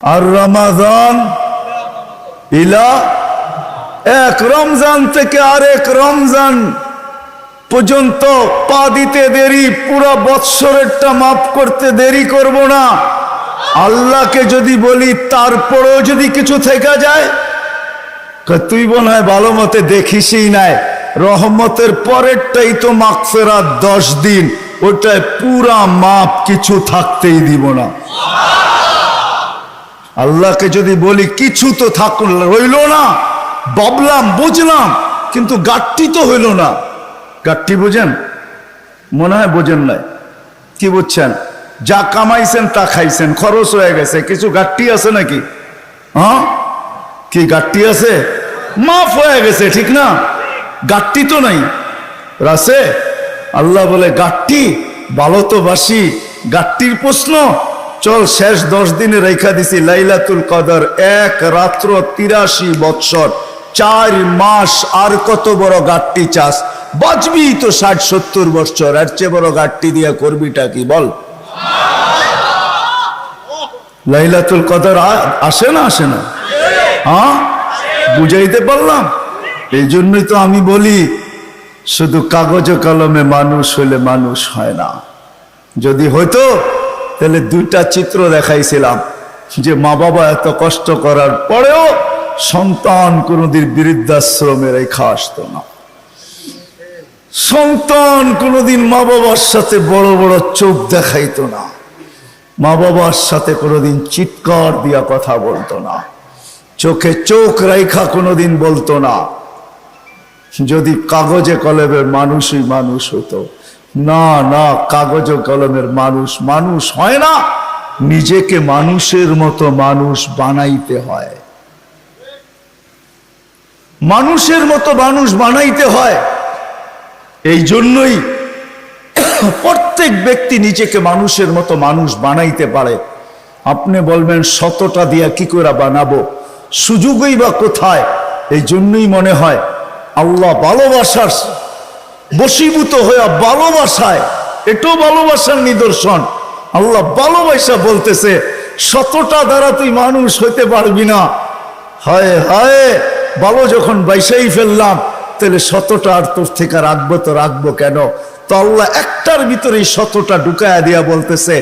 আর রমাদান ইলা, এক রমজান থেকে আরেক রমজান পর্যন্ত পা দিতে দেরি, পুরো বৎসরেরটা মাফ করতে দেরি করব না। আল্লাহকে যদি বলি তারপরেও যদি কিছু থেকে যায়, তুই মনে হয় ভালো মতে দেখিসই নাই, রহমতের পরেরটাই তো মাগফিরাত 10 দিন, ওটায় পুরা মাপ, কিছু থাকতেই দিব না। আল্লাহকে যদি বলি কিছু তো রইল না, ভাবলাম বুঝলাম, কিন্তু গাট্টি তো হইল না। গাট্টি বোঝেন? মনে হয় বোঝেন নাই। কি বুঝছেন? যা কামাইছেন তা খাইছেন, খরচ হয়ে গেছে, কিছু গাট্টি আছে নাকি? হ্যাঁ, কি গাট্টি আছে? মাফ হয়ে গেছে, ঠিক না? গাট্টি তো নাই, রাসে। আল্লাহ বলে গাট্টি, ভালো তো বাসি, গাট্টির প্রশ্ন চল শেষ 10 দিনে রেখা দিছি লাইলাতুল কদর, এক রাত্র 83 বৎসর, 4 মাস, আর কত বড় গাট্টি চাস? বাঁচবি তো 60-70 বৎসর, এর চেয়ে বড় গাট্টি দিয়া করবিটা কি বল? লাইলাতুল কদর আসে না, আসে না? হ্যাঁ, বুঝাইতে পারলাম? এই জন্যই তো আমি বলি শুধু কাগজে কলমে মানুষ হইলে মানুষ হয় না। যদি হইতো তাহলে 2টা চিত্র দেখাইছিলাম, যে মা বাবা এত কষ্ট করার পরেও সন্তান কোনদিন বৃদ্ধাশ্রমে রেখা আসতো না। সন্তান কোনদিন মা বাবার সাথে বড় বড় চোখ দেখাইতো না, মা বাবার সাথে কোনদিন চিৎকার দিয়া কথা বলতো না, চোখে চোখ রেখা কোনদিন বলতো না। যদি কাগজে কলমের মানুষই মানুষ হতো। না না, কাগজে কলমের মানুষ মানুষ হয় না, নিজেকে মানুষের মতো মানুষ বানাইতে হয়। মানুষের মতো মানুষ বানাইতে হয়। এই জন্যই প্রত্যেক ব্যক্তি নিজেকে মানুষের মতো মানুষ বানাইতে পারে। আপনি বলবেন 100টা দিয়া কি করে বানাবো, সুযোগই বা কোথায়? এই জন্যই মনে হয় আল্লাহ ভালোবাসার বশীভূত হয়ে ভালোবাসায়, এটাও ভালোবাসার নিদর্শন। আল্লাহ ভালোবাসা বলতেছে 100টা দ্বারা তুই মানুষ হইতে পারবি না। হায় হায়, ভালো যখন বাইসাই ফেললাম, তাহলে 100টা আর তোর থেকে রাখবো তো রাখবো কেন? তো আল্লাহ একটার ভিতরে 100টা ঢুকায়া দিয়া বলতেছে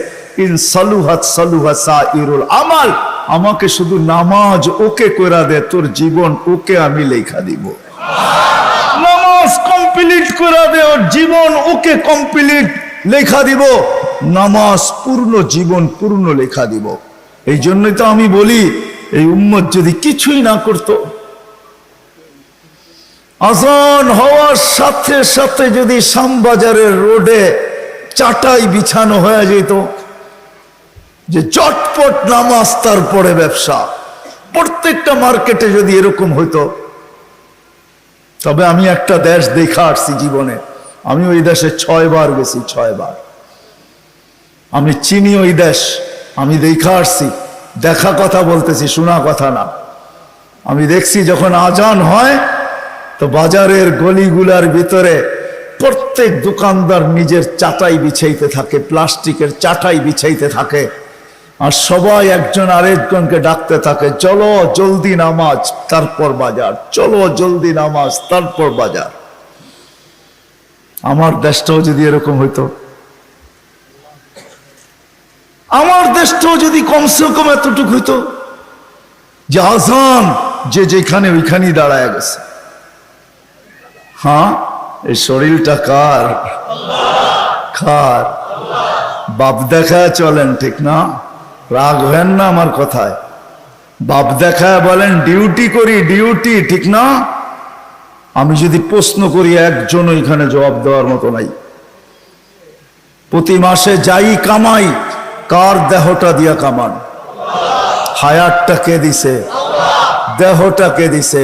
ইন সালুহাত সালুহা সাইরুল আমাল, আমাকে শুধু নামাজ ওকে কইরা দে, তোর জীবন ওকে আমি লেখা দিব। নামাজ কমপ্লিট করে দে, ওর জীবন ওকে কমপ্লিট লেখা দিব। নামাজ পূর্ণ, জীবন পূর্ণ লেখা দিব। এই জন্যই তো আমি বলি এই উম্মত যদি কিছুই না করতো, আজান হওয়ার সাথে সাথে যদি শ্যামবাজারের রোডে চাটাই বিছানো হয়ে যেত, যে চটপট নামাজ তারপরে ব্যবসা, প্রত্যেকটা মার্কেটে যদি এরকম হইতো। তবে আমি একটা দেশ দেখা আসছি জীবনে, আমি ওই দেশে 6 বার গেছি, 6 বার। আমি চিনি ওই দেশ, আমি দেখা আসছি, দেখা কথা বলতেছি, শোনা কথা না। আমি দেখছি যখন আজান হয় তো বাজারের গলিগুলার ভিতরে প্রত্যেক দোকানদার নিজের চাটাই বিছাইতে থাকে, প্লাস্টিকের চাটাই বিছাইতে থাকে, আর সবাই একজন আরেকজনকে ডাকতে থাকে, চলো জলদি নামাজ তারপর বাজার, চলো জলদি নামাজ তারপর বাজার। আমার দেশটাও যদি এরকম হইতো, আমার দেশটাও যদি কমসে কম এতটুকু হইতো যে আজান যে যেখানে ওইখানেই দাঁড়ায় গেছে। হ্যাঁ, এই শরীরটা কার? কার? বাপ দেখা চলেন, ঠিক না? রাগ হেন না আমার কথায়। বাপ দেখা বলেন ডিউটি করি, ডিউটি, ঠিক না? আমি যদি প্রশ্ন করি একজন ওইখানে জবাব দেওয়ার মতো নাই। প্রতি মাসে যাই কামাই, কার দেহটা দিয়া কামান? হায়াতটা কে দিছে? দেহটা কে দিছে?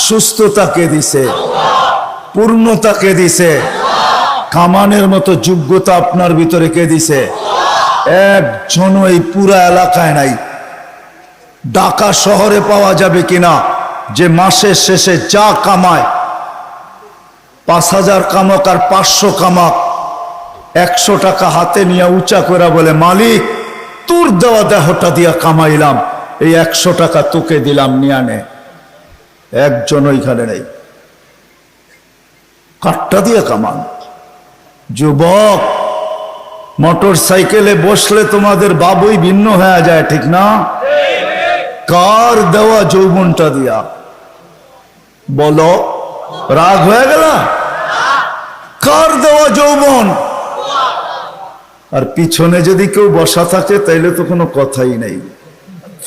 সুস্থতা কে দিছে? পূর্ণতা কে দিছে? কামানের মতো যোগ্যতা আপনার ভিতরে কে দিছে? একজনও এই পুরা এলাকায় নাই। ঢাকা শহরে পাওয়া যাবে কিনা যে মাসের শেষে যা কামায়, 5000 কামাক আর 500 কামাক, 100 টাকা হাতে নিয়ে উঁচা করে বলে মালিক তোর দেওয়া দেহটা দিয়া কামাইলাম, এই 100 টাকা তোকে দিলাম, নিয়ে নে। একজন ওইখানে নেই। কাঠটা দিয়ে কামান। যুবক, মোটর সাইকেলে বসলে তোমাদের বাবুই ভিন্ন হয়ে যায়, ঠিক না? কার দেওয়া যৌবনটা দিয়া? বলো, রাগ হয়ে গেল? কার দেওয়া যৌবন? আর পিছনে যদি কেউ বসা থাকে তাইলে তো কোনো কথাই নেই,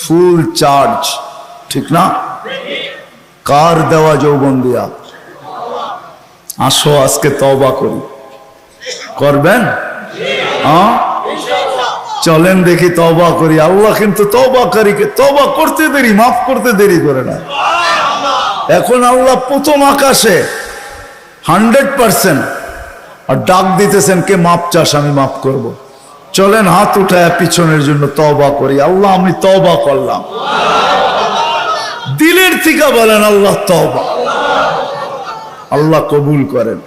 ফুল চার্জ, ঠিক না? কার দেওয়া যৌবন দিয়া? আসো আজকে তওবা করি। করবেন? চলেন দেখি তওবা করি। আল্লাহ কিন্তু তওবাকারীকে তওবা করতে দেরি, মাফ করতে দেরি করে না। এখন আল্লাহ প্রথম আকাশে 100% আর ডাক দিতেছেন, কে মাপ চাস, আমি মাফ করব। চলেন হাত উঠায় পিছনের জন্য তওবা করি। আল্লাহ আমি তওবা করলাম। দিলের থেকে বলেন আল্লাহ তওবা। আল্লাহ কবুল করেন।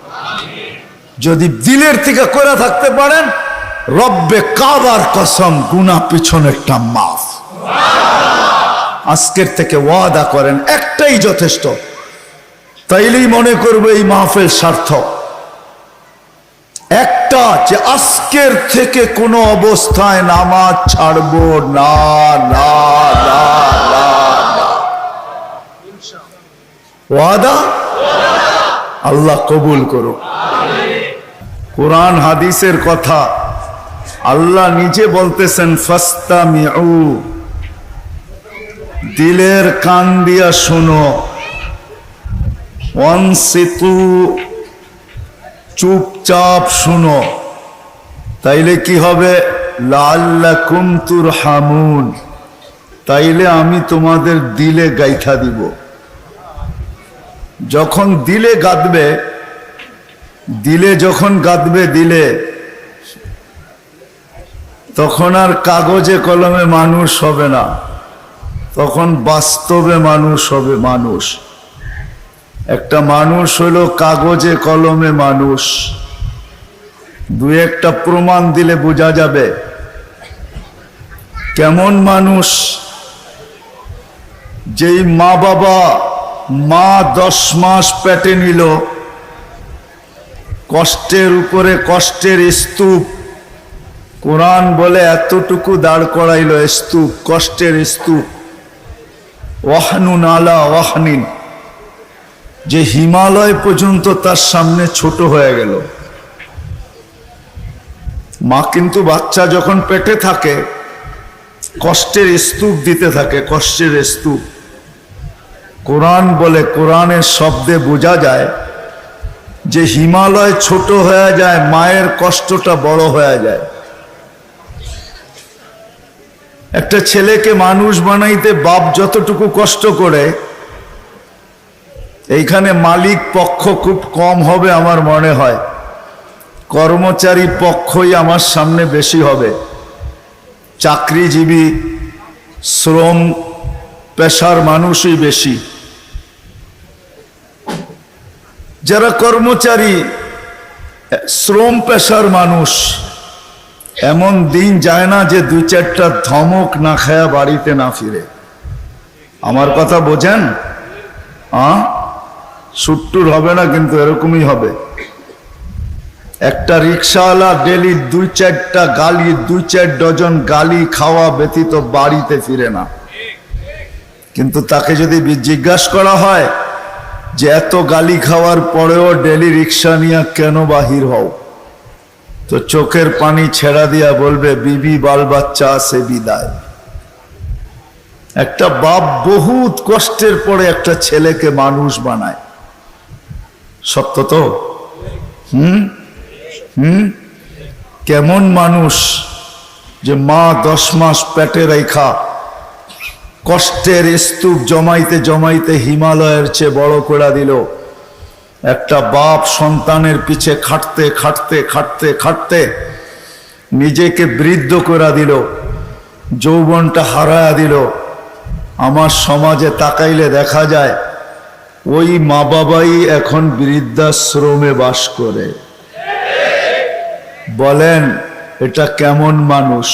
যদি দিলের থেকে করে থাকতে পারেন, রব্বে কাবার কসম, গুনাহ পিছনেরটা মাফ। আজকের থেকে ওয়াদা করেন, একটাই যথেষ্ট। তাইলেই মনে করবে এই মাহফিল সার্থক। একটা, যে আজকের থেকে কোনো অবস্থায় নামাজ ছাড়বো না, না, না, না, না। ওয়াদা? আল্লাহ কবুল করুন। কোরআন হাদিসের কথা আল্লাহ নিজে বলতেছেন, ফাস্তামিউ, দিলের কান দিয়া শুনো, ওয়ানসিতু, চুপচাপ শুনো। তাইলে কি হবে? লাআল্লাকুম তুরহামুন, তাইলে আমি তোমাদের দিলে গাইথা দিব। যখন দিলে গাঁদবে, দিলে যখন গাঁদবে দিলে, তখন আর কাগজে কলমে মানুষ হবে না, তখন বাস্তবে মানুষ হবে। মানুষ একটা মানুষ হলো কাগজে কলমে মানুষ। দুই একটা প্রমাণ দিলে বোঝা যাবে কেমন মানুষ। যেই মা বাবা, মা 10 মাস পেটে নিল, কষ্টের উপরে কষ্টের স্তূপ, কোরআন বলে এতটুকু দাঁড় করাইল স্তূপ, কষ্টের স্তূপ। ওয়াহনুন আলা ওয়াহনিন, যে হিমালয় পর্যন্ত তার সামনে ছোট হয়ে গেল। মা কিন্তু বাচ্চা যখন পেটে থাকে কষ্টের স্তূপ দিতে থাকে, কষ্টের স্তূপ। কোরআন বলে, কোরআনের শব্দে বোঝা যায় যে হিমালয় ছোট হয়ে যায়, মায়ের কষ্টটা বড় হয়ে যায়। একটা ছেলেকে মানুষ বানাইতে বাপ যতটুকু কষ্ট করে, এইখানে মালিক পক্ষ খুব কম হবে আমার মনে হয়, কর্মচারী পক্ষই আমার সামনে বেশি হবে। চাকরিজীবী, শ্রম পেশার মানুষই বেশি। যারা কর্মচারী, শ্রম পেশার মানুষ, এমন দিন যায় না যে 2-4টা ধমক না খায়া বাড়িতে না ফিরে। আমার কথা বোঝেন? সুট্টুর হবে না কিন্তু এরকমই হবে। একটা রিক্সাওয়ালা ডেলি 2-4টা গালি, 2-4 ডজন গালি খাওয়া ব্যতীত বাড়িতে ফিরে না। কিন্তু তাকে যদি জিজ্ঞাসা করা হয় যে এত গালি খাওয়ার পরেও ডেলি রিক্সা নিয়ে কেন বাহির হও, তো চোখের পানি ছেড়া দিয়া বলবে, বিবি বাল বাচ্চা আছে বিদায়। একটা বাপ বহুত কষ্টের পরে একটা ছেলেকে মানুষ বানায়। সত্য তো? কেমন মানুষ যে মা 10 মাস পেটে রেখা কষ্টের স্তূপ জমাইতে জমাইতে হিমালয়ের চেয়ে বড় করে দিল। একটা বাপ সন্তানের পিছে খাটতে খাটতে খাটতে খাটতে নিজেকে বৃদ্ধ করে দিল, যৌবনটা হারায়া দিল। আমার সমাজে তাকাইলে দেখা যায় ওই মা বাবাই এখন বৃদ্ধাশ্রমে বাস করে। বলেন এটা কেমন মানুষ?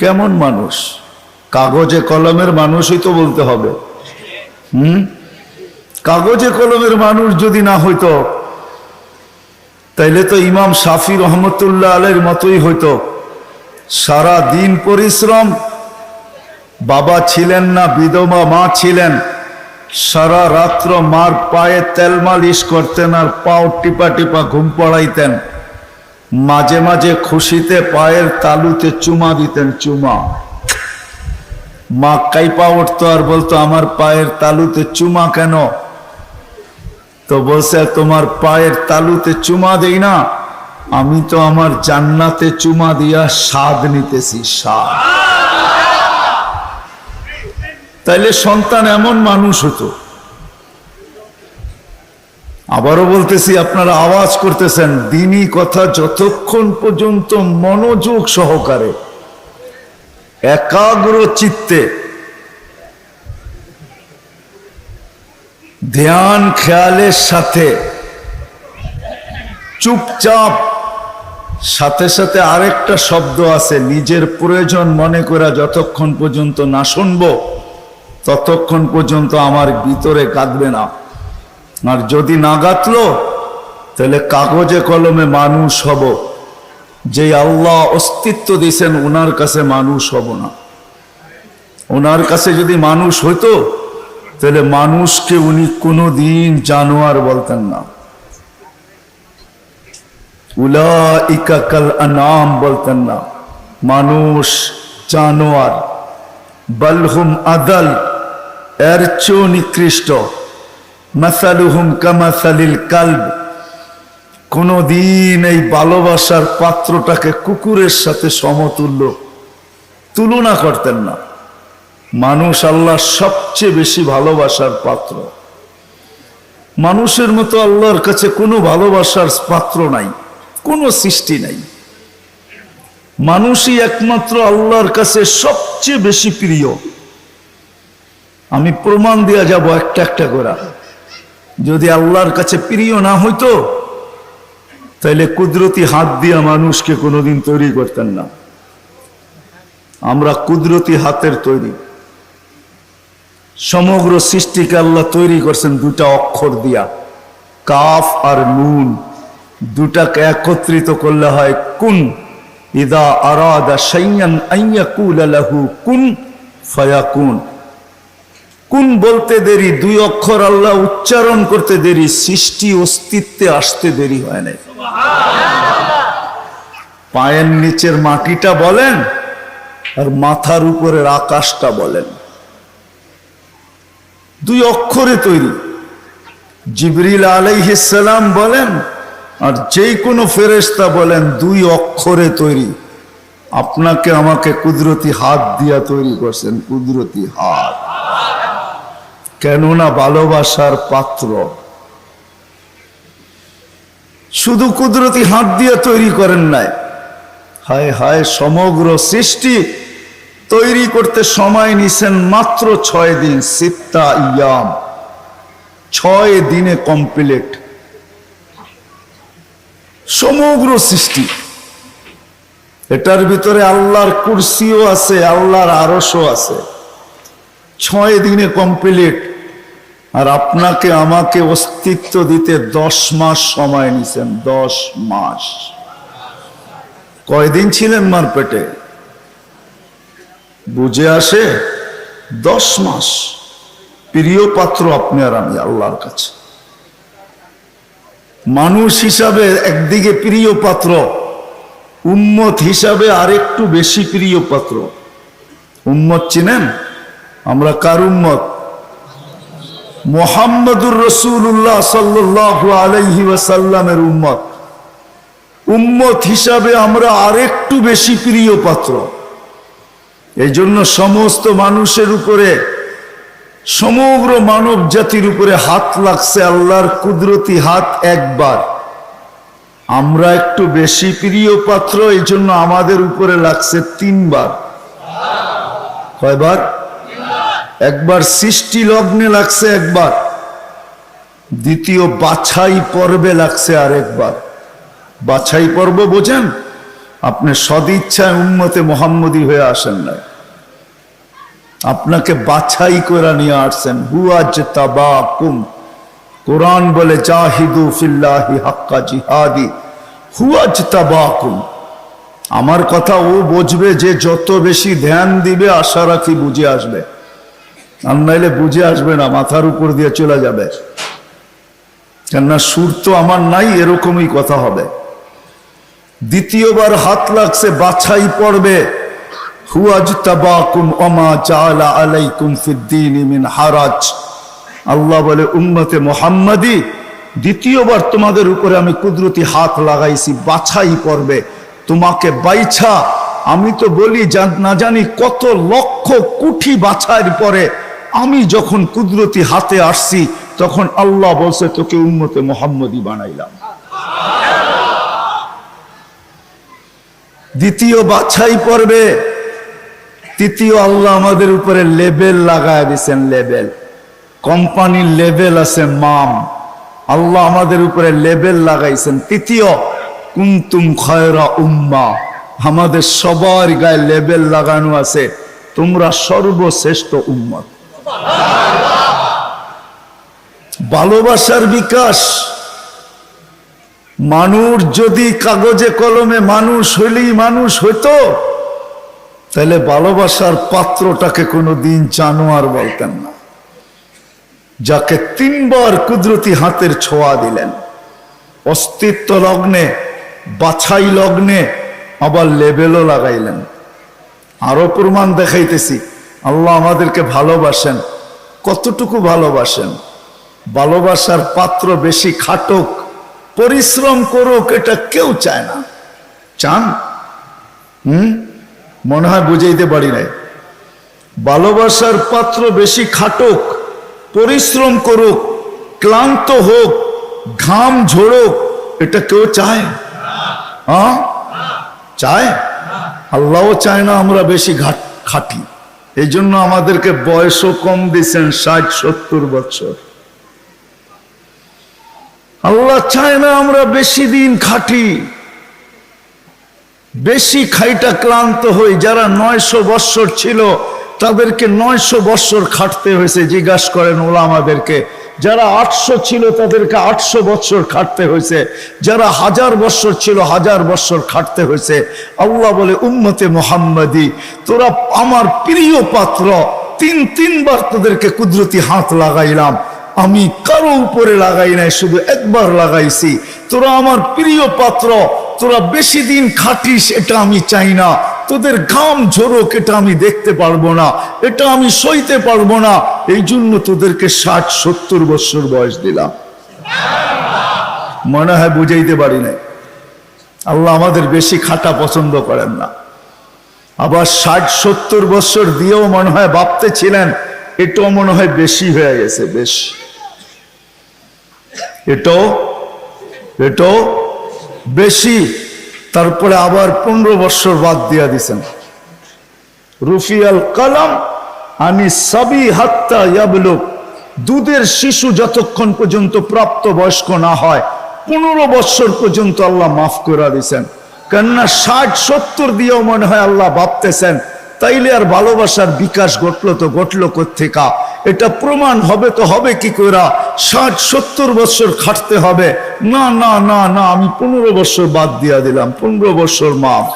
কেমন মানুষ? কাগজে কলমের মানুষই তো বলতে হবে। কাগজে কলমের মানুষ যদি না হইতো তাইলে তো ইমাম শাফি রহমতুল্লাহ আলাইহির মতোই হইতো। সারা দিন পরিশ্রম, বাবা ছিলেন না, বিধবা মা ছিলেন, সারা রাত্র মার পায়ে তেল মালিশ করতেন আর পাও টিপা টিপা ঘুম পড়াইতেন। মাঝে মাঝে খুশিতে পায়ের তালুতে চুমা দিতেন, চুমা। মা কাইপা উঠতো আর বলতো, আমার পায়ের তালুতে চুমা কেন? তো বলছে, তোমার পায়ের তালুতে চুমা দেই না, আমি তো আমার জান্নাতে চুমা দিয়া স্বাদ নিতেছি, স্বাদ। তাইলে সন্তান এমন মানুষ হতো। আবারও বলতেছি, আপনারা আওয়াজ করতেছেন, দ্বীনি কথা যতক্ষণ পর্যন্ত মনোযোগ সহকারে একাগ্র চিত্তে ধ্যান খেয়ালের সাথে চুপচাপ, সাথে সাথে আরেকটা শব্দ আছে, নিজের প্রয়োজন মনে করা যতক্ষণ পর্যন্ত না শুনবো ততক্ষণ পর্যন্ত আমার ভিতরে কাঁদবে না। আর যদি না গাতলো তাহলে কাগজে কলমে মানুষ হব, যে আল্লাহ অস্তিত্ব দিয়েছেন ওনার কাছে মানুষ হব না। ওনার কাছে যদি মানুষ হইতো তাহলে মানুষকে উনি কোনোদিন জানোয়ার বলতেন না, উলাইকা কাল আনাম বলতেন না। মানুষ জানোয়ার, বালহুম আদাল, এর চেয়েও নিকৃষ্ট। মাসালুহুম কামাসালিল কালব, কোনদিন এই ভালোবাসার পাত্রটাকে কুকুরের সাথে সমতুল্য তুলনা করতেন না। মানুষ আল্লাহর সবচেয়ে বেশি ভালোবাসার পাত্র। মানুষের মতো আল্লাহর কাছে কোনো ভালোবাসার পাত্র নাই, কোনো সৃষ্টি নাই। মানুষই একমাত্র আল্লাহর কাছে সবচেয়ে বেশি প্রিয়। আমি প্রমাণ দিয়া যাব একটা একটা করে। যদি আল্লাহর কাছে প্রিয় না হইতো তাহলে কুদরতি হাত দিয়া মানুষকে কোনোদিন তৈরি করতেন না। আমরা কুদরতি হাতের তৈরি। সমগ্র সৃষ্টিকে আল্লাহ তৈরি করছেন দুটা অক্ষর দিয়া, কাফ আর নুন। দুটাকে একত্রিত করলে হয় কুন। ইদা আরাদা শাইআন আইয়াকুলা লাহু কুন ফায়াকুন। কুন বলতে দেরি, দুই অক্ষর আল্লাহ উচ্চারণ করতে দেরি, সৃষ্টি অস্তিত্বে আসতে দেরি হয় নাই। পায়ের নিচের মাটিটা বলেন আর মাথার উপরের আকাশটা বলেন, দুই অক্ষরে তৈরি। জিবরিল আলাইহিস সালাম বলেন আর যে কোনো ফেরেশতা বলেন, দুই অক্ষরে তৈরি। আপনাকে আমাকে কুদরতি হাত দিয়া তৈরি করছেন, কুদরতি হাত। কেননা ভালোবাসার পাত্র। শুধু কুদরতি হাত দিয়ে তৈরি করেন নাই, হায় হায়, সমগ্র সৃষ্টি তৈরি করতে সময় নিছেন মাত্র 6 দিন। সিত্তা ইয়াম, 6 দিনে কমপ্লিট সমগ্র সৃষ্টি। এটার ভিতরে আল্লাহর কুরসিও আছে, আল্লাহর আরশও আছে। 6 দিনে কমপ্লিট। আর আপনাকে আমাকে অস্তিত্ব দিতে 10 মাস সময় নিছেন, 10 মাস। কয়দিন ছিলেন মার পেটে? বুঝে আসে? 10 মাস। প্রিয় পাত্র আপনি আর আমি আল্লাহর কাছে। মানুষ হিসাবে একদিকে প্রিয় পাত্র, উম্মত হিসাবে আরেকটু বেশি প্রিয় পাত্র। উম্মত চিনেন? আমরা কার উম্মত? মুহাম্মদুর রাসূলুল্লাহ সাল্লাল্লাহু আলাইহি ওয়াসাল্লামের উম্মত। উম্মত হিসাবে আমরা আরেকটু বেশি প্রিয় পাত্র। এই জন্য সমস্ত মানুষের উপরে, সমগ্র মানব জাতির উপরে হাত লাগছে আল্লাহর কুদরতি হাত একবার। আমরা একটু বেশি প্রিয় পাত্র, এই জন্য আমাদের উপরে লাগছে 3 বার। কয়বার? একবার সৃষ্টি লগ্নে লাগছে একবার, দ্বিতীয় বাছাই পর্বে লাগছে আরেকবার। বাছাই পর্ব বোঝেন? আপনি সদিচ্ছায় উম্মতে মুহাম্মদী হয়ে আসেন নাই, আপনাকে বাছাই করে নিয়ে আসছেন। হুয়াজতাবাকুম, কোরআন বলে জাহিদু ফিল্লাহি হাক্কা জিহাদি, হুয়াজতাবাকুম। আমার কথা ও বুঝবে যে যত বেশি ধ্যান দিবে, আশা রাখি বুঝে আসবে, আর নাইলে বুঝে আসবে না, মাথার উপর দিয়ে চলে যাবে। কেননা সুর তো আমার নাই, এরকমই কথা হবে। দ্বিতীয়বার হাত লাগছে, বাছাই পড়বে। হুয়াজতাবাকুম ওমা জাআলা আলাইকুম ফিদ্দীনি মিন হারাজ। আল্লাহ বলে উম্মতে মুহাম্মাদি, দ্বিতীয়বার তোমাদের উপরে আমি কুদরতি হাত লাগাইছি, বাছাই পড়বে। তোমাকে বাইছা, আমি তো বলি না জানি কত লক্ষ কোটি বাছাইয়ের পরে আমি যখন কুদরতি হাতে আসছি, তখন আল্লাহ বলছে তোকে উম্মতে মুহাম্মাদি বানাইলাম। দ্বিতীয় বাছাই পড়বে। তৃতীয়, আল্লাহ আমাদের উপরে লেবেল লাগায় দিয়েছেন, লেবেল। কোম্পানির লেবেল আছে মাম, আল্লাহ আমাদের উপরে লেবেল লাগাইছেন। তৃতীয়, কুনতুম খায়রা উম্মা, আমাদের সবার গায়ে লেবেল লাগানো আছে, তোমরা সর্বশ্রেষ্ঠ উম্মত। ভালোবাসার বিকাশ। মানুষ যদি কাগজে কলমে মানুষ হইলেই মানুষ হইতো, তাহলে ভালোবাসার পাত্রটাকে কোনোদিন জানোয়ার বলতেন না, যাকে তিনবার কুদরতি হাতের ছোঁয়া দিলেন, অস্তিত্ব লগ্নে, বাছাই লগ্নে, আবার লেবেলও লাগাইলেন। আরো প্রমাণ দেখাইতেছি, আল্লাহ আমাদেরকে ভালোবাসেন। কতটুকু ভালোবাসেন? ভালোবাসার পাত্র বেশি খাটুক, পরিশ্রম করুক, এটা কেউ চায় না। চান? মনে হয় বুঝাইতে পারি নাই। ভালোবাসার পাত্র বেশি খাটুক, পরিশ্রম করুক, ক্লান্ত হোক, ঘাম ঝরুক, এটা কেউ চায়? হ্যাঁ, চায়? আল্লাহও চায় না আমরা বেশি খাটি। এই জন্য আমাদেরকে বয়সও কম দিচ্ছেন, 60-70 বছর। আল্লাহ চায় না আমরা বেশি দিন খাটি, বেশি খাইটা ক্লান্ত হই। যারা 900 বৎসর ছিল, তাদেরকে 900 বৎসর খাটতে হয়েছে। জিজ্ঞাসা করেন ওলামাদেরকে। যারা 800 ছিল, তাদেরকে 800 বৎসর খাটতে হয়েছে। যারা 1000 বৎসর ছিল, 1000 বৎসর খাটতে হয়েছে। আল্লাহ বলে উম্মতে মুহাম্মাদি, তোরা আমার প্রিয় পাত্র, তিনবার তোদেরকে কুদরতি হাত লাগাইলাম। আমি কারো উপরে লাগাই নাই, শুধু একবার লাগাইছি। তোরা আমার প্রিয় পাত্র, তোরা বেশি দিন খাটিস, এটা আমি চাই না। তোদের ঘাম ঝরুক, এটা আমি দেখতে পারবো না, এটা আমি সইতে পারবো না। এই জন্য তোদেরকে 60-70 বছর বয়স দিলাম। মনে হয় বুঝাইতে পারি নাই। আল্লাহ আমাদের বেশি খাটা পছন্দ করেন না। আবার 60-70 বছর দিয়েও মনে হয় ভাবতে ছিলেন এটাও মনে হয় বেশি হয়ে গেছে, বেশি। এটাও বেশি। তারপরে আবার 15 বছর বাদ দিয়া দিছেন। রুফিয়াল কালাম আনি সাবি হাত্তা ইয়াবলুগ, দুধের শিশু যতক্ষণ পর্যন্ত প্রাপ্ত বয়স্ক না হয়, 15 বছর পর্যন্ত আল্লাহ মাফ করে দিছেন। কেননা 60-70 দিয়েও মনে হয় আল্লাহ ভাবতেছেন তাইলে আর ভালোবাসার বিকাশ ঘটলো কোত্থেকা? এটা প্রমাণ হবে তো হবে কি করে? 60-70 বছর খাটতে হবে না, না না না, আমি 15 বছর বাদ দিয়া দিলাম, 15 বছর মাফ।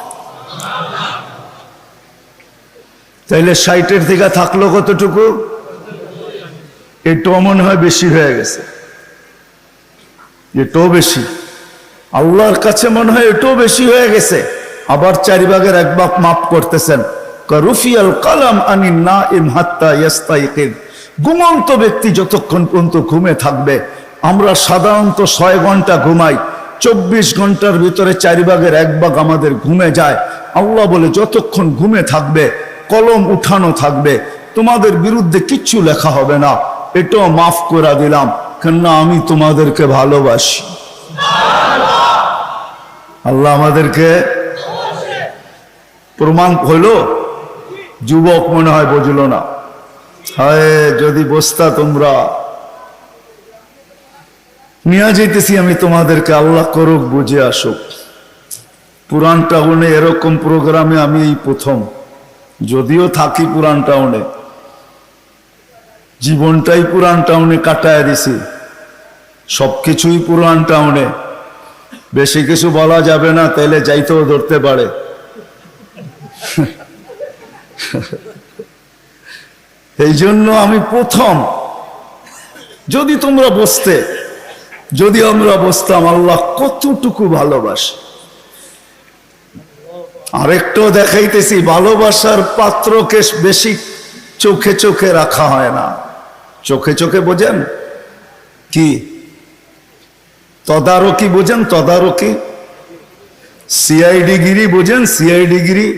তাইলে 60-এর থেকে থাকলো কতটুকু? এটাও মনে হয় বেশি হয়ে গেছে, এটাও বেশি। আল্লাহর কাছে মনে হয় এটাও বেশি হয়ে গেছে। আবার 4 ভাগের 1 ভাগ মাফ করতেছেন। রুফিয়াল কালাম আনিন নাইম হাত্তা ইয়াস্তাইকিদ, ঘুমন্ত ব্যক্তি যতক্ষণ পর্যন্ত ঘুমে থাকবে। আমরা সাধারণত 6 ঘন্টা ঘুমাই, 24 ঘন্টার ভিতরে 4 ভাগের 1 ভাগ আমাদের ঘুমে যায়। আল্লাহ বলে যতক্ষণ ঘুমে থাকবে, কলম উঠানো থাকবে, তোমাদের বিরুদ্ধে কিচ্ছু লেখা হবে না, এটাও মাফ করে দিলাম, কেননা আমি তোমাদেরকে ভালোবাসি। আল্লাহ আমাদেরকে প্রমাণ হইল। যুবক মনে হয় বুঝল না। হায় যদি বসতা তোমরা, নিয়ে যেতেছি আমি তোমাদেরকে, আল্লাহ করুক বুঝে আসুক। পুরান টাউনে এরকম প্রোগ্রামে আমি এই প্রথম, যদিও থাকি পুরান টাউনে, জীবনটাই পুরান টাউনে কাটায় দিছি, সবকিছুই পুরান টাউনে। বেশি কিছু বলা যাবে না, তাইলে যাইতেও ধরতে পারে। এই জন্য আমি প্রথম। যদি তোমরা বসতে, যদি আমরা বসতাম, আল্লাহ কতটুকু ভালোবাসে। আরেকটাও দেখাইতেছি, ভালোবাসার পাত্রকে বেশি চোখে চোখে রাখা হয় না। চোখে চোখে বোঝেন কি? তদারকি বোঝেন? তদারকি, সিআইডি গিরি বোঝেন? সিআইডি গিরি।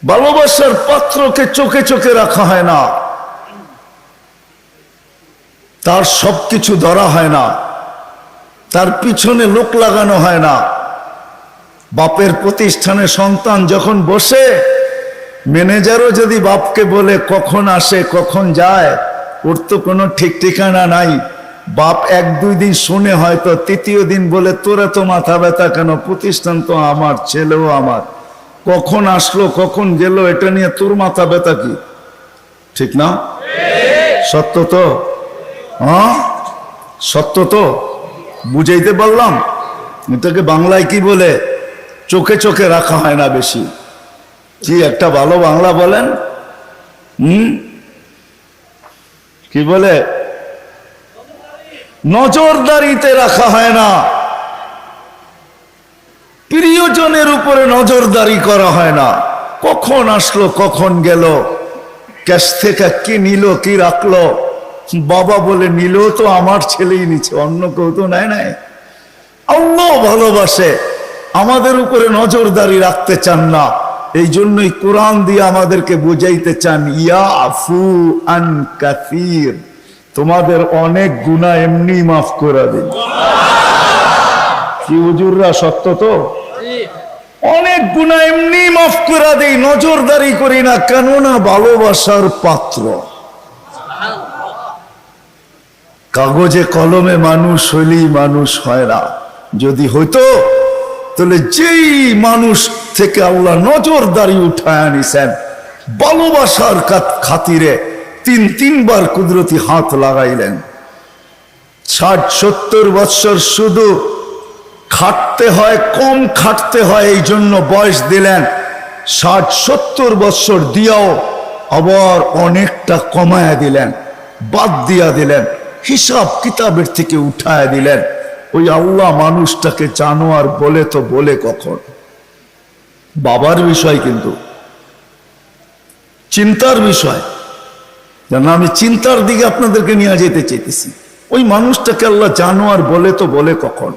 ভালোবাসার পাত্রকে চোখে চোখে রাখা হয় না, তার সবকিছু ধরা হয় না, তার পিছনে লোক লাগানো হয় না। বাপের প্রতিষ্ঠানে সন্তান যখন বসে, ম্যানেজারও যদি বাপকে বলে কখন আসে কখন যায়, ওর তো কোনো ঠিক ঠিকানা নাই। বাপ এক দুই দিন শুনে হয়তো তৃতীয় দিন বলে তোরা তো মাথা ব্যথা কেন, প্রতিষ্ঠান তো আমার, ছেলেও আমার, কখন আসলো কখন গেল এটা নিয়ে তোর মাথা ব্যথা কি? ঠিক না? সত্য তো? হ্যাঁ সত্য তো? বুঝাইতে পারলাম? এটাকে বাংলায় কি বলে? চোখে চোখে রাখা হয় না বেশি। কি একটা ভালো বাংলা বলেন? কি বলে? নজরদারিতে রাখা হয় না, প্রিয়জনের উপরে নজরদারি করা হয় না। কখন আসলো কখন গেল, ক্যাশ থেকে কি নিল কি রাখলো, বাবা বলে নিল তো আমার ছেলেই নিচ্ছে, অন্য কেউ তো নেয় নাই। আল্লাহ ভালোবাসে, আমাদের উপরে নজরদারি রাখতে চান না। এই জন্যই কোরআন দিয়ে আমাদেরকে বুঝাইতে চান, ইয়াফু আন কাসীর, তোমাদের অনেক গুনাহ এমনি মাফ করে দিন। কি হুজুররা, সত্য তো? অনেক গুনাহ এমনি মাফ করে দেই, নজরদারি করি না, কেননা ভালোবাসার পাত্র। কাগজে কলমে মানুষ হইলেই মানুষ হয় না। যদি হইতো তাহলে যেই মানুষ থেকে আল্লাহ নজরদারি উঠায় আনিছেন, ভালোবাসার খাতিরে তিনবার কুদরতি হাত লাগাইলেন। 60-70 বৎসর শুধু খাটতে হয়, কম খাটতে হয়, এই জন্য বয়স দিলেন। 60-70 বৎসর দিয়াও আবার অনেকটা কমায়া দিলেন, বাদ দিয়া দিলেন, হিসাব কিতাবের থেকে উঠায় দিলেন। ওই আল্লাহ মানুষটাকে জানোয়ার বলে তো বলে কখন? বাবার বিষয়, কিন্তু চিন্তার বিষয়। যেন আমি চিন্তার দিকে আপনাদেরকে নিয়ে যেতে চাইতেছি। ওই মানুষটাকে আল্লাহ জানোয়ার বলে তো বলে কখন?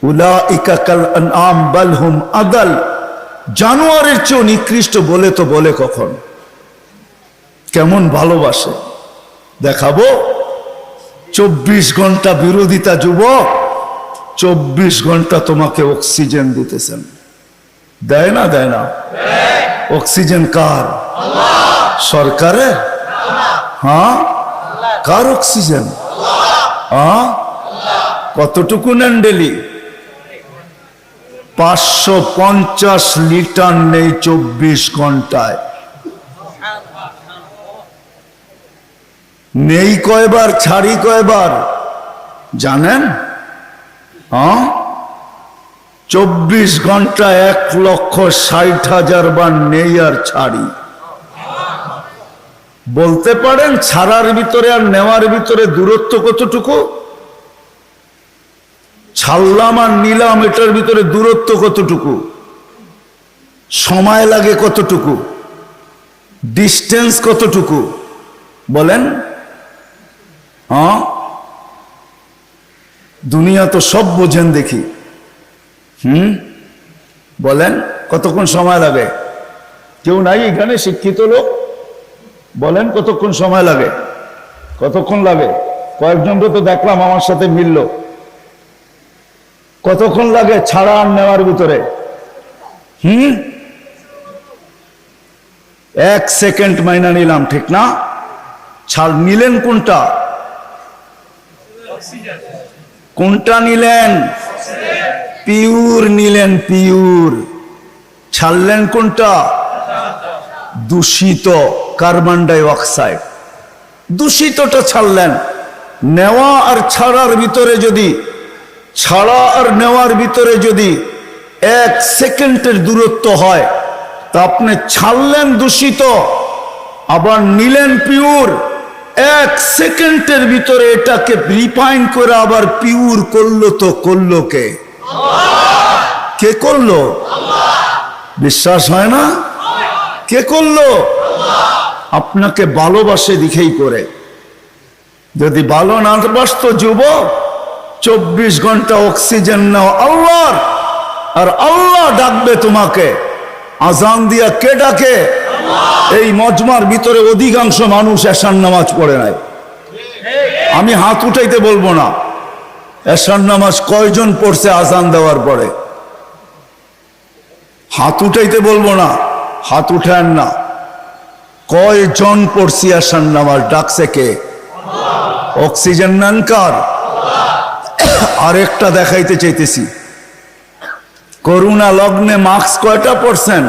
উলাইকা কাল আনআম বাল হুম আদাল, জানোয়ারের চেয়ে নিকৃষ্ট বলে তো বলে কখন? কেমন ভালোবাসে দেখাবো। 24 ঘন্টা বিরোধিতা যুবক, 24 ঘন্টা তোমাকে অক্সিজেন দিতেছেন। দেয় না? দেয় না? অক্সিজেন কার? সরকারের? হ্যাঁ, কার অক্সিজেন? হ্যাঁ, কতটুকু নেন ডেলি? 550 লিটার নেই 24 ঘন্টায়। নেই কয়বার, ছাড়ি কয়বার জানেন? 24 ঘন্টা 1,60,000 বার নেই আর ছাড়ি। বলতে পারেন ছাড়ার ভিতরে আর নেওয়ার ভিতরে দূরত্ব কতটুকু? ছাড়লাম আর নিলাম, এটার ভিতরে দূরত্ব কতটুকু? সময় লাগে কতটুকু? ডিস্টেন্স কতটুকু? বলেন। হ্যাঁ, দুনিয়া তো সব বোঝেন দেখি। বলেন কতক্ষণ সময় লাগে? কেউ নাই এখানে শিক্ষিত লোক? বলেন কতক্ষণ সময় লাগে? কতক্ষণ লাগে? কয়েকজনকে তো দেখলাম আমার সাথে মিলল। কতক্ষণ লাগে ছাড়া আর নেওয়ার ভিতরে? 1 সেকেন্ড মাইনা নিলাম, ঠিক না? ছাড় নিলেন কোনটা? কোনটা নিলেন? পিওর নিলেন, পিওর। ছাড়লেন কোনটা? দূষিত কার্বন ডাই অক্সাইড, দূষিতটা ছাড়লেন। নেওয়া আর ছাড়ার ভিতরে যদি, ছাড়া আর নেওয়ার ভিতরে যদি 1 সেকেন্ডের দূরত্ব হয়, তা আপনি ছাড়লেন দূষিত, আবার নিলেন পিওর। 1 সেকেন্ডের ভিতরে এটাকে রিফাইন করে আবার পিওর করলো, তো করলো কে? কে করলো? বিশ্বাস হয় না? কে করলো? আপনাকে ভালোবাসে দিকেই করে। যদি ভালো না বাসতো যুবক, 24 ঘন্টা অক্সিজেন নাও আল্লাহর, আর আল্লাহ ডাকবে তোমাকে। আজান দিয়া কে ডাকে? এই মজমার ভিতরে অধিকাংশ মানুষ এশার নামাজ পড়ে নাই। আমি হাত উঠাইতে বলবো না, এশার নামাজ কয়জন পড়ছে আজান দেওয়ার পরে? হাত উঠাইতে বলবো না, হাত উঠান না। কয়জন পড়ছি এশার নামাজ? ডাকছে কে? অক্সিজেন নেন কার? আরেকটা দেখাইতে চাইতেছি, করোনা লগ্নে মাস্ক কয়টা পড়ছেন?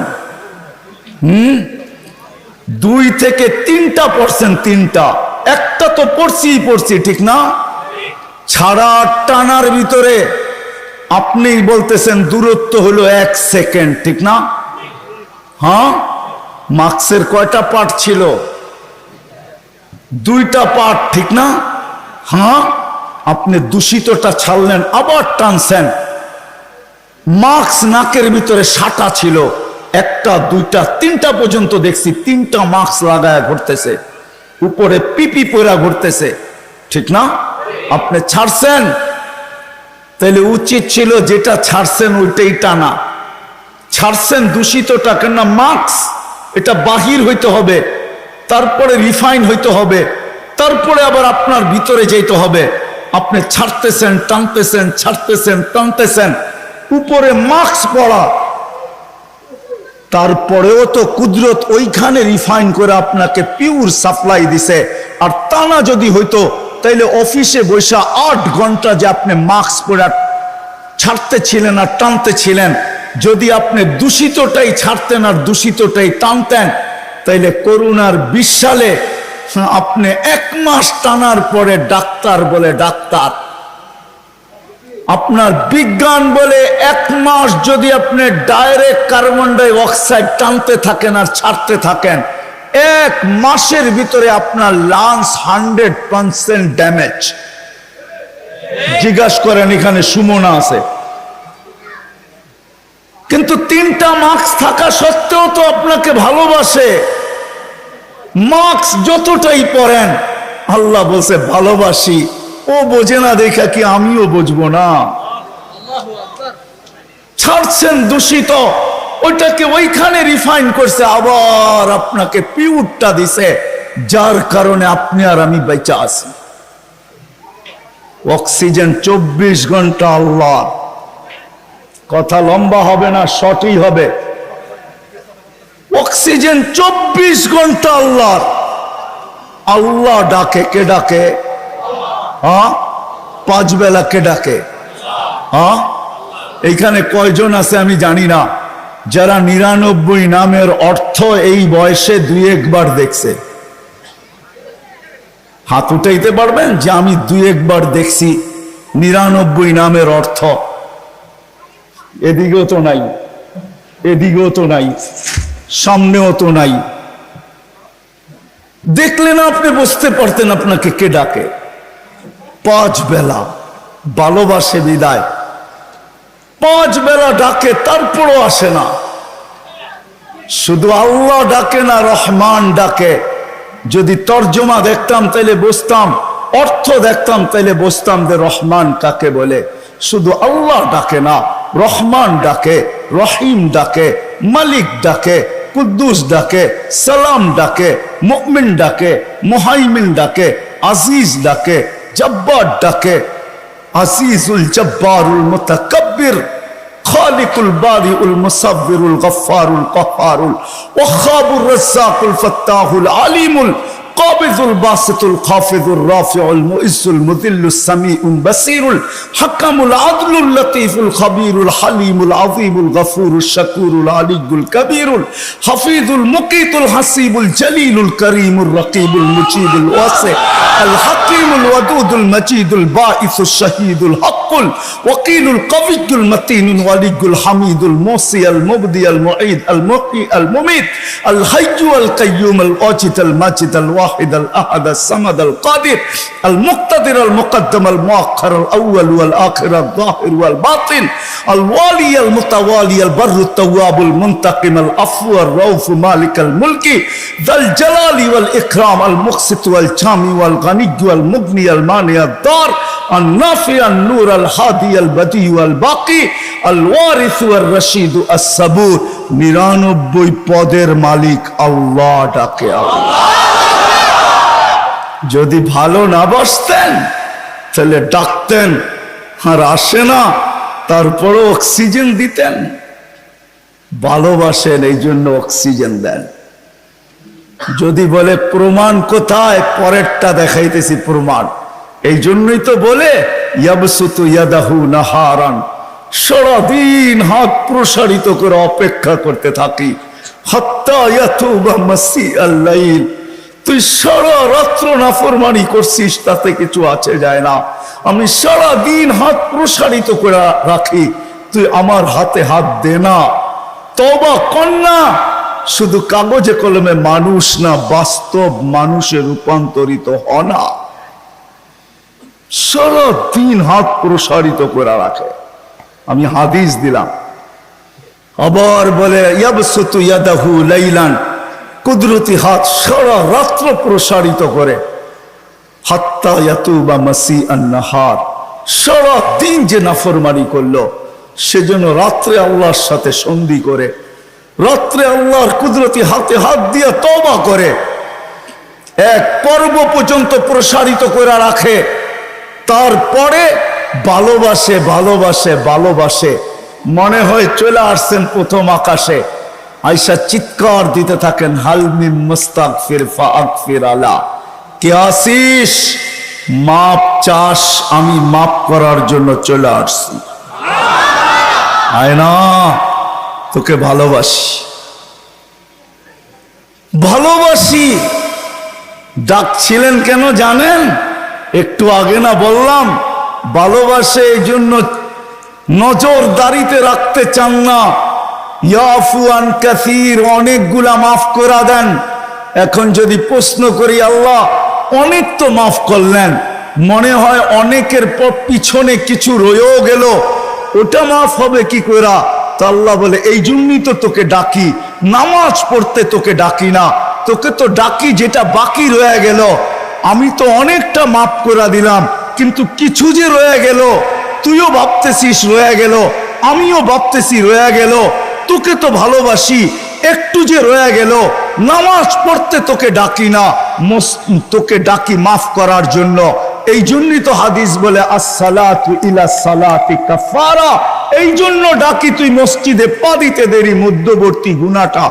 2 থেকে 3টা পড়ছেন, 3টা। একটা তো পড়ছি, ঠিক না? ছাড়া টানার ভিতরে আপনিই বলতেছেন দূরত্ব হলো 1 সেকেন্ড, ঠিক না? হ্যাঁ, মাস্কের কয়টা পার্ট ছিল? 2টা পার্ট, ঠিক না? হ্যাঁ, আপনি দূষিতটা ছাড়লেন, আবার টানছেন। মাস্ক নাকের ভিতরে সাটা ছিল, 1টা 2টা 3টা পর্যন্ত দেখছি, 3টা মাস্ক লাগায় ঘুরতেছে, উপরে পিপি পরা ঘুরতেছে, ঠিক না? আপনি ছাড়ছেন, তাহলে উচিত ছিল যেটা ছাড়ছেন ওইটাই টানা। ছাড়ছেন দূষিতটা, কেন মাস্ক এটা বাহির হইতে হবে, তারপরে রিফাইন হইতে হবে, তারপরে আবার আপনার ভিতরে যেতে হবে। আপনি ছাড়তেছেন, টানতেছেন, ছাড়তেছেন, টানতেছেন, উপরে মাস্ক পড়া, তারপরেও তো কুদরত ওইখানে রিফাইন করে আপনাকে পিওর সাপ্লাই দিছে। আর টানা যদি হইতো, তাইলে অফিসে বসে 8 ঘন্টা যে আপনি মাস্ক পরে ছাড়তে ছিলেন আর টানতে ছিলেন, যদি আপনি দূষিতটাই ছাড়তেন আর দূষিতটাই টানতেন, তাইলে করোনার 20 সালে আপনি 1 মাস টানার পরে ডাক্তার বলে ডাক্তার, আপনার বিজ্ঞান বলে 1 মাস যদি আপনি ডাইরেক্ট কার্বন ডাই অক্সাইড টানতে থাকেন আর ছাড়তে থাকেন, 1 মাসের ভিতরে আপনার লাংস 100% ড্যামেজ। জিজ্ঞাসা করেন, এখানে সুমনা আছে, কিন্তু 3টা মাস্ক থাকা সত্ত্বেও তো আপনাকে ভালোবাসে। মাস্ক যতটাই পরেন, আল্লাহ বলছে ভালোবাসি। ও বোঝে না দেখা কি আমিও বুঝবো না? ছাড়ছেন দূষিত, ওইটাকে ওইখানে রিফাইন করছে, আবার আপনাকে পিওরটা দিছে, যার কারণে আপনি আর আমি বেঁচে আছি। অক্সিজেন 24 ঘন্টা আল্লাহ। কথা লম্বা হবে না, শর্টই হবে। অক্সিজেন 24 ঘন্টা আল্লাহ। আল্লাহ ডাকে, কে ডাকে? হ্যাঁ, 5 বেলা কে ডাকে? হ্যাঁ, এইখানে কয়জন আছে আমি জানি না, যারা 99 নামের অর্থ এই বয়সে 2-1 বার দেখছে? হাত উঠাইতে পারবেন যে আমি 2-1 বার দেখছি 99 নামের অর্থ? এদিকেও তো নাই, এদিকেও তো নাই, সামনেও তো নাই। দেখলে না আপনি বুঝতে পারতেন আপনাকে কে ডাকে। 5 বেলা ভালোবাসে বিদায়, 5 বেলা ডাকে, তারপরও আসে না। শুধু আল্লাহ ডাকে না, রহমান ডাকে। যদি তর্জমা দেখতাম তাইলে বুঝতাম, অর্থ দেখতাম তাইলে বুঝতাম যে রহমান কাকে বলে। শুধু আল্লাহ ডাকে না, রহমান ডাকে, রহিম ডাকে, মালিক ডাকে, কুদ্দুস ডাকে, সালাম ডাকে, মুমিন ডাকে, মুহাইমিন ডাকে, আজিজ ডাকে, জব্বার ডাকে। আজিজুল জব্বারুল মুতাকাব্বির, খালিকুল বারিউল মুসাব্বিরুল গফফারুল কহ্হারুল ওয়াহাবুর রাজ্জাকুল ফাত্তাহুল আলিমুল কাবিজুল বাসিতুল খাফিজুর রাফিউল মুইজ্জুল মুযিল্লুস সামিউল বাসীরুল হাকামুল আদলুল লতীফুল খাবীরুল হালিমুল আযীমুল গফুরুশ শাকুরুল আলিয়্যুল কবীরুল হাফিজুল মুকীতুল হাসিবুল জলিলুল করিমুর রকিবুল মুজিবুল ওয়াসি আল হাকীমুল ওয়াদুদুল মজিদুল বাঈসুশ শাহীদুল হকুল ওয়াকিলুল কবিয়্যুল মতিনুল ওয়ালিয়্যুল হামিদুল মুসি আল মুবদি আল মুঈদ আল মুহয়ি আল মুমীত আল হাইয়্যু আল কাইয়্যুম আল ওয়াজিদ আল মাজিদ আল ওয়াহিদ আল আহাদ আল সামাদ আল কাদির আল মুক্তাদির আল মুকদ্দম আল মুআখ্খার আল আউয়াল ওয়াল আখির আল যাহির ওয়াল বাতিন আল ওয়ালি আল মুতাওয়ালি আল বাররুত তাওয়াবুল মুনতাকিম আল আফু আর রাউফ মালিক আল মুলকি যাল জালালি ওয়াল ইকরাম আল মুকসিত ওয়াল জামি ওয়াল গানি ওয়াল মুগনি আল মানি আদ দার আন নাফি আন নূর আল হাদি আল বদি ওয়াল বাকি আল ওয়ারিস ওয়াল রশিদ আস সাবুর। 99 পদের মালিক আল্লাহ ডাকে আল্লাহ। যদি ভালো না বসতেন তাহলে ডাকতেন আর আসে না, তারপরও অক্সিজেন দিতেন। ভালোবাসেন এই জন্য অক্সিজেন দেন। যদি বলে প্রমাণ কোথায়, পরেরটা দেখাইতেছি প্রমাণ। এই জন্যই তো বলে ইয়াবসুতু ইয়াদাহু নাহারান, সারাদিন হাত প্রসারিত করে অপেক্ষা করতে থাকি। হাত্তা ইয়াতুবা মাসিআল লাইল, তুই সারা রাত্র নাফরমানি করছিস, তাতে কিছু আছে যায় না। আমি সারা দিন হাত প্রসারিত করে রাখি, তুই আমার হাতে হাত দে না। তওবা কর না। শুধু কাগজে কলমে মানুষ না, বাস্তব মানুষে রূপান্তরিত হ না। সারা দিন হাত প্রসারিত করে রাখে। আমি হাদিস দিলাম। আবার বলে ইয়াবসুতু ইয়াদাহু লাইলান, কুদরতি হাত সারা রাত্র প্রসারিত করে। হাত্তা ইয়াতুবা মাসিআন নাহার, সারা দিন যে নাফরমানি করলো সেজন্য রাত্রে আল্লাহর সাথে সন্ধি করে, রাত্রে আল্লাহর কুদরতি হাতে হাত দিয়ে তওবা করে, এক পর্ব পর্যন্ত প্রসারিত করে রাখে। তারপরে ভালোবাসে ভালোবাসে ভালোবাসে, মনে হয় চলে আসছেন প্রথম আকাশে। আয়েশা চিৎকার দিতে থাকেন, হাল মিন মুস্তাগফির ফাগফির আলা, কে আসিস মাপ চাস, আমি মাপ করার জন্য চলে আসছি। আয় না, তোকে ভালোবাসি ভালোবাসি। ডাকছিলেন কেন জানেন? একটু আগে না বললাম, ভালোবাসে এই জন্য নজরদারিতে রাখতে চান না। ইয়াফু আন কাসীর, অনেকগুলা মাফ করে দেন। এখন যদি প্রশ্ন করি, আল্লাহ অনেক তো মাফ করলেন, মনে হয় অনেকের পিছনে কিছু রয়েও গেল, ওটা মাফ হবে কি করে? তো আল্লাহ বলে, এই জন্যই তো তোকে ডাকি, নামাজ পড়তে তোকে ডাকি না, তোকে তো ডাকি যেটা বাকি রয়ে গেল। আমি তো অনেকটা মাফ করে দিলাম, কিন্তু কিছু যে রয়ে গেল, তুইও ভাবতেছিস রয়ে গেল, আমিও ভাবতেছি রয়ে গেল। তোকে তো ভালোবাসি, একটু যে রয়ে গেল, নামাজ পড়তে তোকে ডাকি না, তোকে ডাকি মাফ করার জন্য। এই জন্যই তো হাদিস বলে আসসালাতু ইলা সালাতি কাফারা, এই জন্য ডাকি তুই মসজিদে পা দিতে দেরি, মধ্যবর্তী গুনাহটা,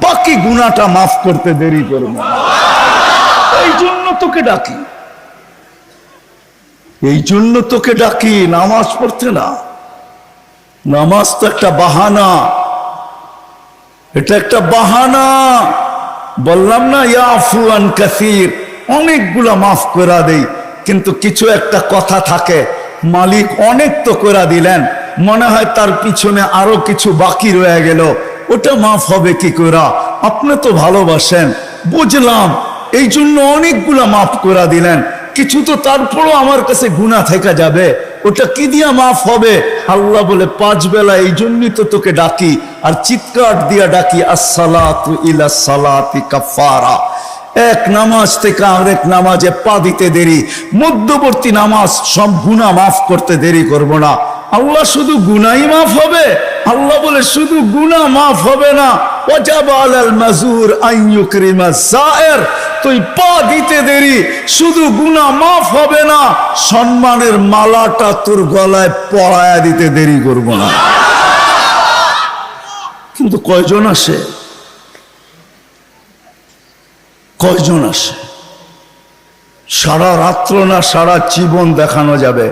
বাকি গুনাহটা মাফ করতে দেরি করবে না। এই জন্য তোকে ডাকি, এই জন্য তোকে ডাকি, নামাজ পড়তে না। নামাজ তো একটা বাহানা, এটা একটা বাহানা। বললাম না ইয়াফু আন কাসীর, অনেকগুলা মাফ করে দেই, কিন্তু কিছু একটা কথা থাকে, মালিক অনেক তো করে দিলেন, মনে হয় তার পিছনে আরো কিছু বাকি রয়ে গেল, ওটা মাফ হবে কি করে? আপনি তো ভালোবাসেন, বুঝলাম, এই জন্য অনেকগুলা মাফ করে দিলেন, কিছু তো তারপরও আমার কাছে গুনাহ থেকে যাবে, ওটা কি দিয়া মাফ হবে? আল্লাহ বলে 5 বেলা এই জন্যই তো তোকে ডাকি, আর চিৎকার দিয়া ডাকি, আসসালাতু ইলা সালাতি কাফারা। এক নামাজ থেকে আরেক নামাজে পা দিতে দেরি, মধ্যবর্তী নামাজ সব গুনাহ মাফ করতে দেরি করব না। আল্লাহ শুধু গুনাহই মাফ হবে? আল্লাহ বলে শুধু গুনাহ মাফ হবে না, ওয়াজাবা আলাল মাজুর আন ইউকরিমা যায়ের, তুই পা দিতে দেরি, শুধু গুনাহ মাফ হবে না, সম্মানের মালাটা তোর গলায় পরায়া দিতে দেরি করব না। কিন্তু কয়জন আসে? কয়জন আসে? সারা রাত্র না সারা জীবন দেখানো যাবে।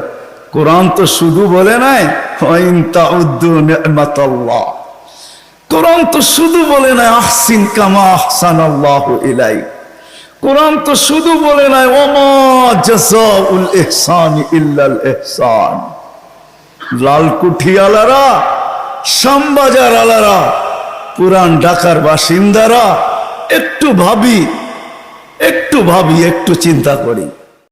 কোরআন তো শুধু বলে নাই ওয়াইন তাউদ্দু নি'মাতাল্লাহ, কোরআন তো শুধু বলে নাই আহসিন কামা আহসানাল্লাহু ইলাইক, কোরআন তো শুধু বলে নাই ওমা জাযাউল ইহসানি ইল্লাল ইহসান। লালকুঠি আলারা, শ্যামবাজার আলারা, পুরান ঢাকার বাসিন্দারা একটু ভাবি, একটু চিন্তা করি।